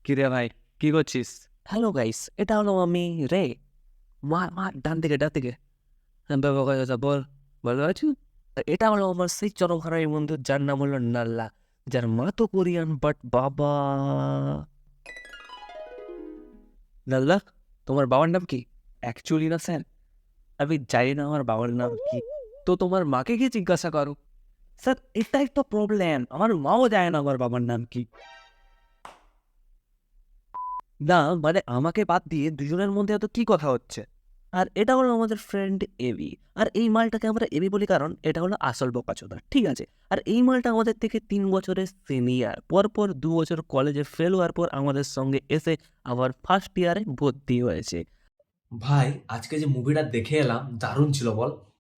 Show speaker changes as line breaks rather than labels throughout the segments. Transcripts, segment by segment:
কিরে ভাই, কি করছিস?
হ্যালো গাইস, এটা হলো আমি রে। মা ডান দিকে ডান দিকে। হ্যাঁ, বাবা কথা বল, ভালো আছো? এটা হলো আমার সেই চরম হারামি বন্ধু, যার নাম হলো নাল্লা, যার মা তো কোরিয়ান বাট বাবা নাল্লা। তোমার বাবার নাম কি?
অ্যাকচুয়ালি না স্যার,
আমি জানি না আমার বাবার নাম কি। তো তোমার মাকে গিয়ে জিজ্ঞাসা করো। স্যার, এটাই তো প্রবলেম, আমার মাও জানে না আমার বাবার নাম কি। না মানে আমাকে বাদ দিয়ে দুজনের মধ্যে এত কি কথা হচ্ছে? আর এটা হলো আমাদের ফ্রেন্ড এবি। আর এই মালটাকে আমরা এবি বলি কারণ এটা হলো আসল বোকাচোদা, ঠিক আছে? আর এই মালটা আমাদের থেকে 3 বছরের সিনিয়র, পরপর 2 বছর কলেজে ফেল হওয়ার পর আমাদের সঙ্গে এসে আবার ফার্স্ট ইয়ারে ভর্তি হয়েছে।
ভাই, আজকে যে মুভিটা দেখে এলাম দারুণ ছিল বল।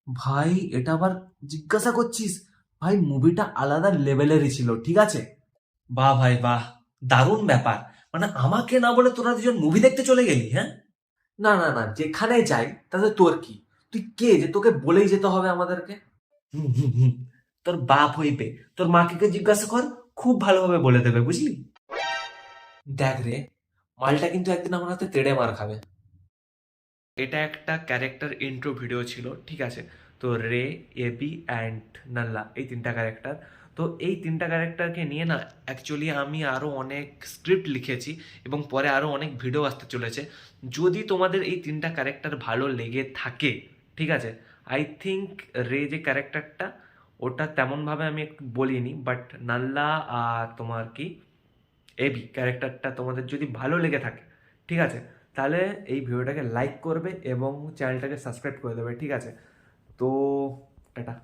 ভাই, এটা আবার জিজ্ঞাসা করছিস? ভাই, মুভিটা আলাদা লেভেলেরই ছিল, ঠিক আছে। বাহ ভাই বাহ, দারুণ ব্যাপার। মানে আমাকে না বলে তোরা দুজন মুভি দেখতে চলে গেলি? হ্যাঁ, না না না, যেখানে যাই তাতে তোর কি? তুই কে যে তোকে বলেই যেতে হবে আমাদেরকে? হুম হুম হুম, তোর বাপ হইবে, তোর মাকে গিয়ে জিজ্ঞাসা কর, খুব ভালোভাবে বলে দেবে, বুঝলি? দেখ রে, মালটা কিন্তু একদিন আমার হাতে তেড়ে মার খাবে। এটা একটা ক্যারেক্টার ইন্ট্রো ভিডিও ছিল, ঠিক আছে। তো রে, এবি অ্যান্ড নাল্লা, এই তিনটা ক্যারেক্টার। তো এই তিনটা ক্যারেক্টারকে নিয়ে না অ্যাকচুয়ালি আমি আরও অনেক স্ক্রিপ্ট লিখেছি এবং পরে আরও অনেক ভিডিও আসতে চলেছে। যদি তোমাদের এই তিনটা ক্যারেক্টার ভালো লেগে থাকে, ঠিক আছে, আই থিঙ্ক রে যে ক্যারেক্টারটা, ওটা তেমনভাবে আমি একটু বলিনি, বাট নাল্লা আর তোমার কি এবি ক্যারেক্টারটা তোমাদের যদি ভালো লেগে থাকে, ঠিক আছে, তাহলে এই ভিডিওটাকে লাইক করবে এবং চ্যানেলটাকে সাবস্ক্রাইব করে দেবে, ঠিক আছে। তো টাটা।